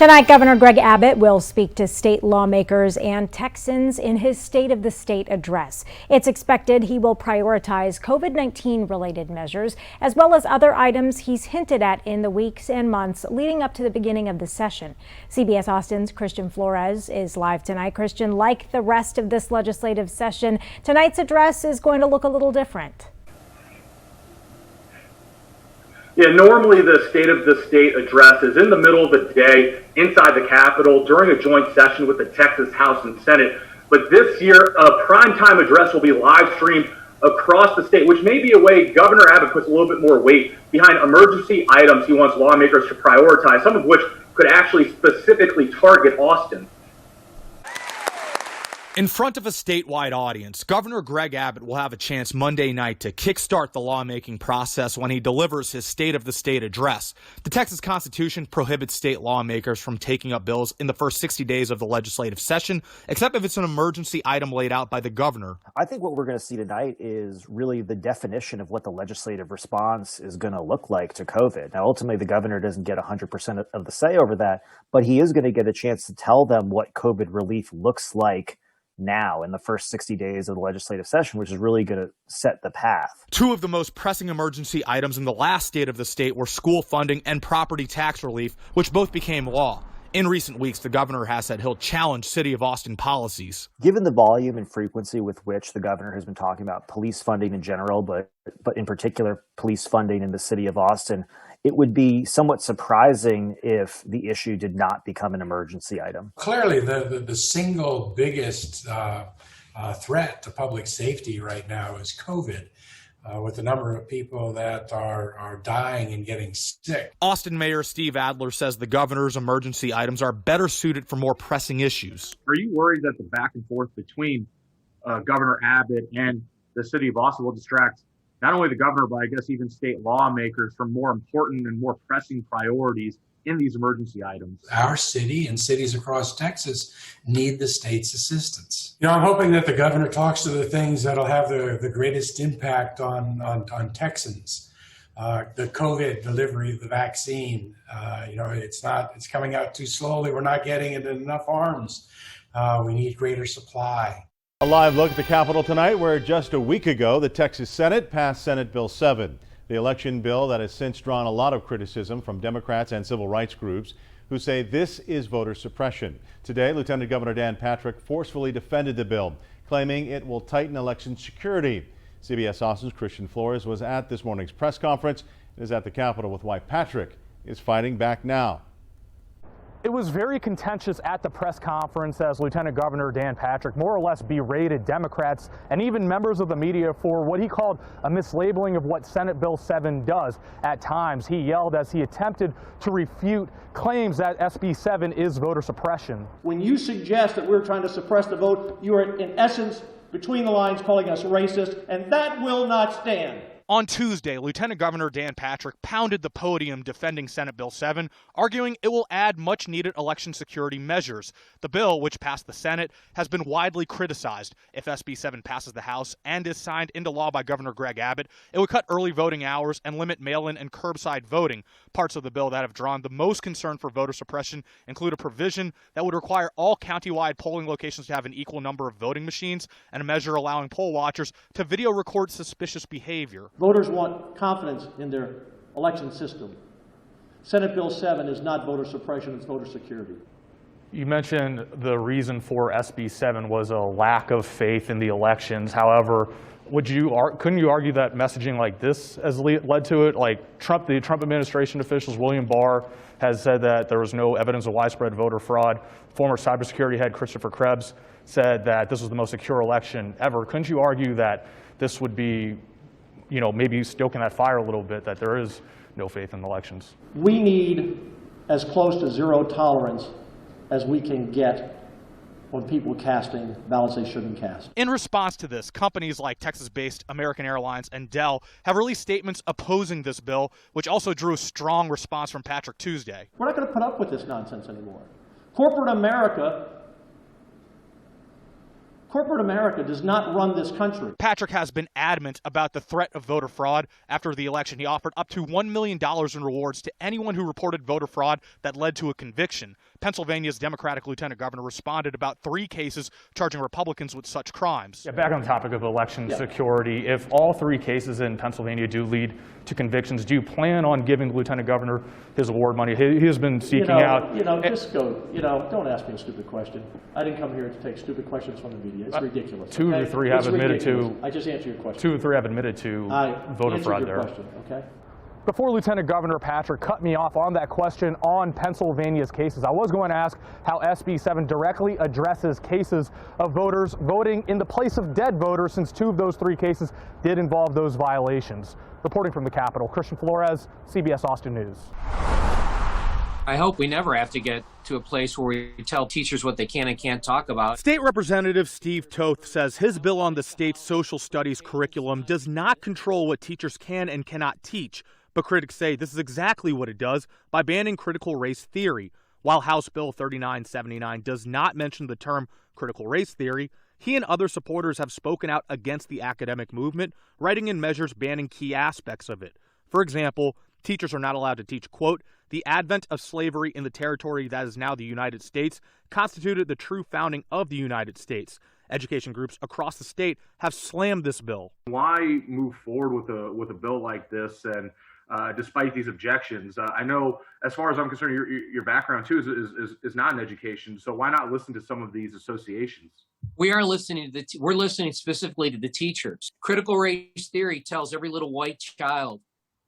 Tonight, Governor Greg Abbott will speak to state lawmakers and Texans in his State of the State address. It's expected he will prioritize COVID-19 related measures, as well as other items he's hinted at in the weeks and months leading up to the beginning of the session. CBS Austin's Christian Flores is live tonight. Christian, like the rest of this legislative session, tonight's address is going to look a little different. Yeah, normally the State of the State address is in the middle of the day inside the Capitol during a joint session with the Texas House and Senate. But this year, a primetime address will be live streamed across the state, which may be a way Governor Abbott puts a little bit more weight behind emergency items he wants lawmakers to prioritize, some of which could actually specifically target Austin. In front of a statewide audience, Governor Greg Abbott will have a chance Monday night to kickstart the lawmaking process when he delivers his State of the State address. The Texas Constitution prohibits state lawmakers from taking up bills in the first 60 days of the legislative session, except if it's an emergency item laid out by the governor. I think what we're going to see tonight is really the definition of what the legislative response is going to look like to COVID. Now, ultimately, the governor doesn't get 100% of the say over that, but he is going to get a chance to tell them what COVID relief looks like now in the first 60 days of the legislative session, which is really going to set the path. Two of the most pressing emergency items in the last State of the State were school funding and property tax relief, which both became law. In recent weeks, the governor has said he'll challenge City of Austin policies. Given the volume and frequency with which the governor has been talking about police funding in general, but in particular police funding in the City of Austin, it would be somewhat surprising if the issue did not become an emergency item. Clearly, the single biggest threat to public safety right now is COVID, with the number of people that are dying and getting sick. Austin Mayor Steve Adler says the governor's emergency items are better suited for more pressing issues. Are you worried that the back and forth between Governor Abbott and the City of Austin will distract not only the governor, but I guess even state lawmakers from more important and more pressing priorities in these emergency items? Our city and cities across Texas need the state's assistance. I'm hoping that the governor talks to the things that'll have the greatest impact on Texans. The COVID delivery of the vaccine, it's coming out too slowly. We're not getting it in enough arms. We need greater supply. A live look at the Capitol tonight, where just a week ago the Texas Senate passed Senate Bill 7, the election bill that has since drawn a lot of criticism from Democrats and civil rights groups who say this is voter suppression. Today, Lieutenant Governor Dan Patrick forcefully defended the bill, claiming it will tighten election security. CBS Austin's Christian Flores was at this morning's press conference and is at the Capitol with why Patrick is fighting back now. It was very contentious at the press conference as Lieutenant Governor Dan Patrick more or less berated Democrats and even members of the media for what he called a mislabeling of what Senate Bill 7 does. At times, he yelled as he attempted to refute claims that SB 7 is voter suppression. When you suggest that we're trying to suppress the vote, you are in essence between the lines calling us racist, and that will not stand. On Tuesday, Lieutenant Governor Dan Patrick pounded the podium defending Senate Bill 7, arguing it will add much-needed election security measures. The bill, which passed the Senate, has been widely criticized. If SB 7 passes the House and is signed into law by Governor Greg Abbott, it would cut early voting hours and limit mail-in and curbside voting. Parts of the bill that have drawn the most concern for voter suppression include a provision that would require all county-wide polling locations to have an equal number of voting machines and a measure allowing poll watchers to video record suspicious behavior. Voters want confidence in their election system. Senate Bill 7 is not voter suppression, it's voter security. You mentioned the reason for SB 7 was a lack of faith in the elections. However, couldn't you argue that messaging like this has led to it? Like the Trump administration officials, William Barr, has said that there was no evidence of widespread voter fraud. Former cybersecurity head Christopher Krebs said that this was the most secure election ever. Couldn't you argue that this would be maybe stoking that fire a little bit, that there is no faith in elections? We need as close to zero tolerance as we can get on people casting ballots they shouldn't cast. In response to this, companies like Texas-based American Airlines and Dell have released statements opposing this bill, which also drew a strong response from Patrick Tuesday. We're not going to put up with this nonsense anymore. Corporate America does not run this country. Patrick has been adamant about the threat of voter fraud. After the election, he offered up to $1 million in rewards to anyone who reported voter fraud that led to a conviction. Pennsylvania's Democratic Lieutenant Governor responded about 3 cases charging Republicans with such crimes. Yeah, back on the topic of election security, if all 3 cases in Pennsylvania do lead to convictions, do you plan on giving the Lieutenant Governor his award money? He has been seeking out. Just go, don't ask me a stupid question. I didn't come here to take stupid questions from the media. It's ridiculous. 2 of the 3 have admitted to. I just answered your question. 2 of the 3 have admitted to voter fraud there. Question, okay? Before Lieutenant Governor Patrick cut me off on that question on Pennsylvania's cases, I was going to ask how SB 7 directly addresses cases of voters voting in the place of dead voters, since 2 of those 3 cases did involve those violations. Reporting from the Capitol, Christian Flores, CBS Austin News. I hope we never have to get to a place where we tell teachers what they can and can't talk about. State Representative Steve Toth says his bill on the state's social studies curriculum does not control what teachers can and cannot teach. But critics say this is exactly what it does by banning critical race theory. While House Bill 3979 does not mention the term critical race theory, he and other supporters have spoken out against the academic movement, writing in measures banning key aspects of it. For example, teachers are not allowed to teach, quote, the advent of slavery in the territory that is now the United States constituted the true founding of the United States. Education groups across the state have slammed this bill. Why move forward with a bill like this? And despite these objections, I know, as far as I'm concerned, your background too is not in education. So why not listen to some of these associations? We are listening to we're listening specifically to the teachers. Critical race theory tells every little white child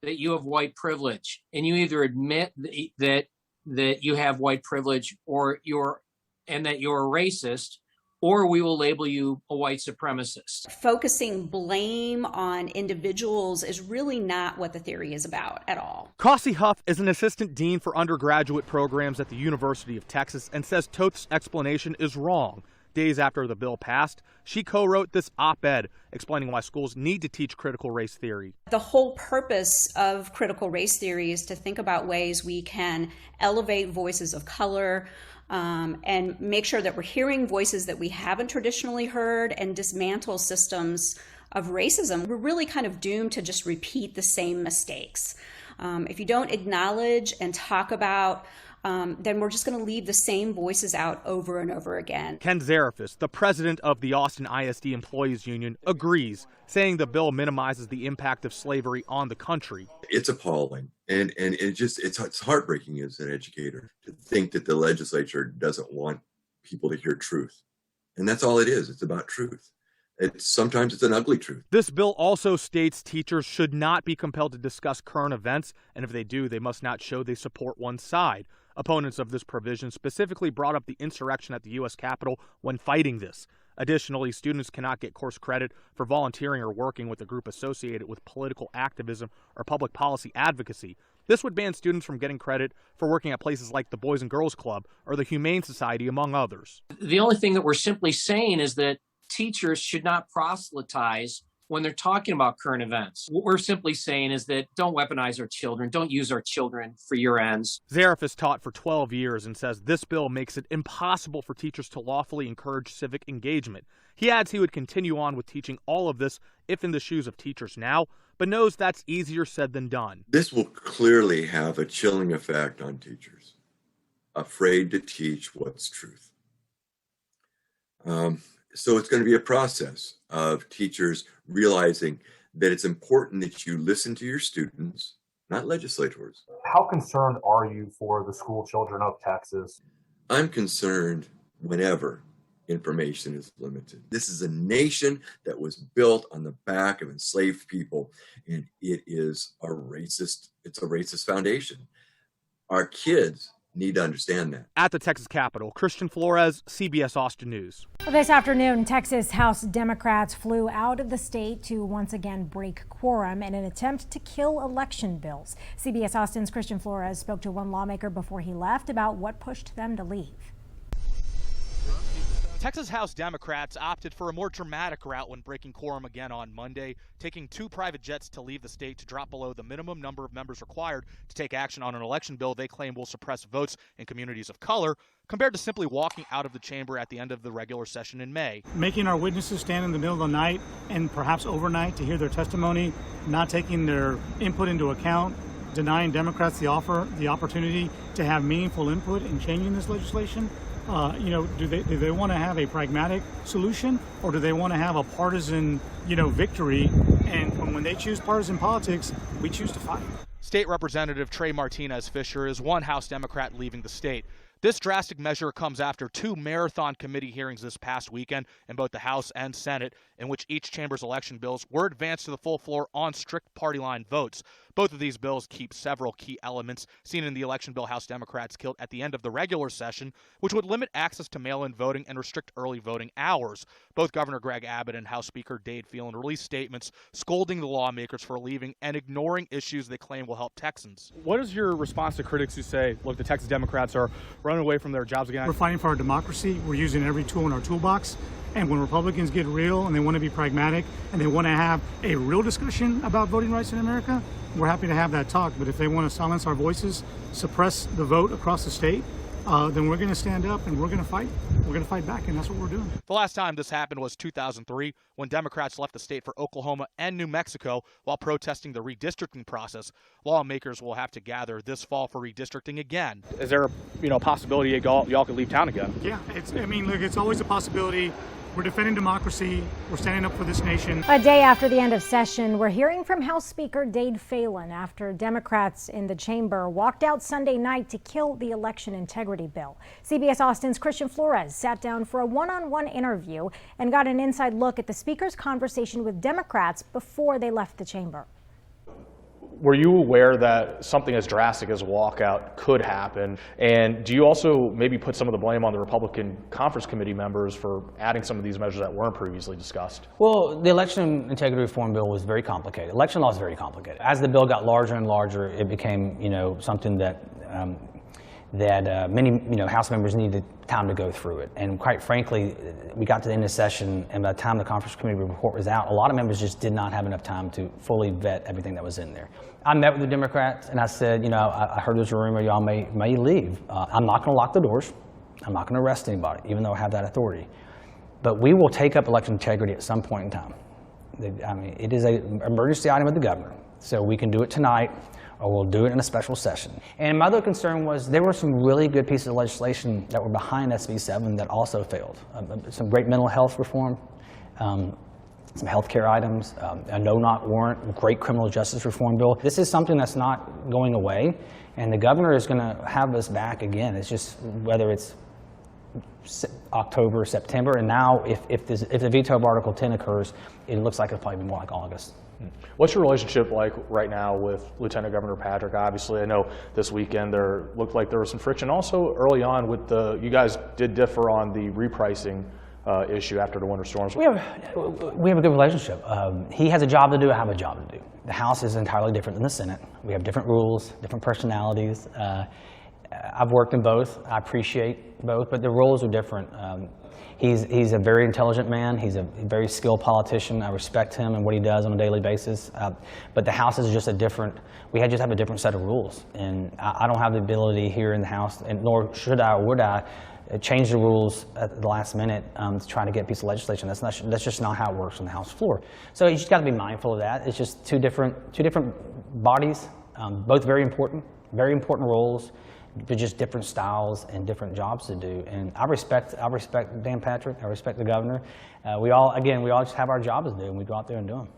that you have white privilege, and you either admit that you have white privilege and that you're a racist, or we will label you a white supremacist. Focusing blame on individuals is really not what the theory is about at all. Causey Huff is an assistant dean for undergraduate programs at the University of Texas and says Toth's explanation is wrong. Days after the bill passed, she co-wrote this op-ed explaining why schools need to teach critical race theory. The whole purpose of critical race theory is to think about ways we can elevate voices of color, and make sure that we're hearing voices that we haven't traditionally heard, and dismantle systems of racism. We're really kind of doomed to just repeat the same mistakes. If you don't acknowledge and talk about, then we're just going to leave the same voices out over and over again. Ken Zarefis, the president of the Austin ISD Employees Union, agrees, saying the bill minimizes the impact of slavery on the country. It's appalling, and it's heartbreaking as an educator to think that the legislature doesn't want people to hear truth. And that's all it is. It's about truth. Sometimes it's an ugly truth. This bill also states teachers should not be compelled to discuss current events, and if they do, they must not show they support one side. Opponents of this provision specifically brought up the insurrection at the U.S. Capitol when fighting this. Additionally, students cannot get course credit for volunteering or working with a group associated with political activism or public policy advocacy. This would ban students from getting credit for working at places like the Boys and Girls Club or the Humane Society, among others. The only thing that we're simply saying is that teachers should not proselytize when they're talking about current events. What we're simply saying is that don't weaponize our children. Don't use our children for your ends. Zarefis taught for 12 years and says this bill makes it impossible for teachers to lawfully encourage civic engagement. He adds he would continue on with teaching all of this if in the shoes of teachers now, but knows that's easier said than done. This will clearly have a chilling effect on teachers, afraid to teach what's truth. So it's going to be a process of teachers realizing that it's important that you listen to your students, not legislators. How concerned are you for the school children of Texas? I'm concerned whenever information is limited. This is a nation that was built on the back of enslaved people, and it's a racist foundation. Our kids need to understand that. At the Texas Capitol, Christian Flores, CBS Austin News. This afternoon, Texas House Democrats flew out of the state to once again break quorum in an attempt to kill election bills. CBS Austin's Christian Flores spoke to one lawmaker before he left about what pushed them to leave. Texas House Democrats opted for a more dramatic route when breaking quorum again on Monday, taking 2 private jets to leave the state to drop below the minimum number of members required to take action on an election bill they claim will suppress votes in communities of color, compared to simply walking out of the chamber at the end of the regular session in May. Making our witnesses stand in the middle of the night and perhaps overnight to hear their testimony, not taking their input into account, denying Democrats the opportunity to have meaningful input in changing this legislation? Do they want to have a pragmatic solution, or do they want to have a partisan, victory? And when they choose partisan politics, we choose to fight. State Representative Trey Martinez Fisher is one House Democrat leaving the state. This drastic measure comes after 2 marathon committee hearings this past weekend in both the House and Senate, in which each chamber's election bills were advanced to the full floor on strict party line votes. Both of these bills keep several key elements seen in the election bill House Democrats killed at the end of the regular session, which would limit access to mail-in voting and restrict early voting hours. Both Governor Greg Abbott and House Speaker Dade Phelan released statements scolding the lawmakers for leaving and ignoring issues they claim will help Texans. What is your response to critics who say, look, the Texas Democrats are running away from their jobs again? We're fighting for our democracy. We're using every tool in our toolbox. And when Republicans get real and they want to be pragmatic and they want to have a real discussion about voting rights in America, we're happy to have that talk. But if they want to silence our voices, suppress the vote across the state, then we're going to stand up and we're going to fight. We're going to fight back, and that's what we're doing. The last time this happened was 2003, when Democrats left the state for Oklahoma and New Mexico while protesting the redistricting process. Lawmakers will have to gather this fall for redistricting again. Is there a possibility y'all could leave town again? Yeah, it's always a possibility. We're defending democracy. We're standing up for this nation. A day after the end of session, we're hearing from House Speaker Dade Phelan after Democrats in the chamber walked out Sunday night to kill the election integrity bill. CBS Austin's Christian Flores sat down for a one-on-one interview and got an inside look at the speaker's conversation with Democrats before they left the chamber. Were you aware that something as drastic as a walkout could happen? And do you also maybe put some of the blame on the Republican Conference Committee members for adding some of these measures that weren't previously discussed? Well, the election integrity reform bill was very complicated. Election law is very complicated. As the bill got larger and larger, it became, something that many, House members needed time to go through it. And quite frankly, we got to the end of session, and by the time the Conference Committee report was out, a lot of members just did not have enough time to fully vet everything that was in there. I met with the Democrats, and I said, I heard there's a rumor y'all may leave. I'm not going to lock the doors. I'm not going to arrest anybody, even though I have that authority. But we will take up election integrity at some point in time. It is an emergency item with the governor, so we can do it tonight, or we'll do it in a special session. And my other concern was there were some really good pieces of legislation that were behind SB 7 that also failed. Some great mental health reform, some health care items, a no-knock warrant, great criminal justice reform bill. This is something that's not going away, and the governor is going to have us back again. It's just whether it's October, September, and now if the veto of Article 10 occurs, it looks like it'll probably be more like August. What's your relationship like right now with Lieutenant Governor Patrick? Obviously, I know this weekend there looked like there was some friction. Also, early on with you guys did differ on the repricing issue after the winter storms. We have a good relationship. He has a job to do, I have a job to do. The House is entirely different than the Senate. We have different rules, different personalities. I've worked in both. I appreciate both, but the roles are different. He's a very intelligent man. He's a very skilled politician. I respect him and what he does on a daily basis. But the House is just we just have a different set of rules. And I don't have the ability here in the House, and nor should I or would I, change the rules at the last minute to try to get a piece of legislation. That's just not how it works on the House floor. So you just got to be mindful of that. It's just two different bodies, both very important roles, but just different styles and different jobs to do. And I respect Dan Patrick. I respect the governor. We all just have our jobs to do, and we go out there and do them.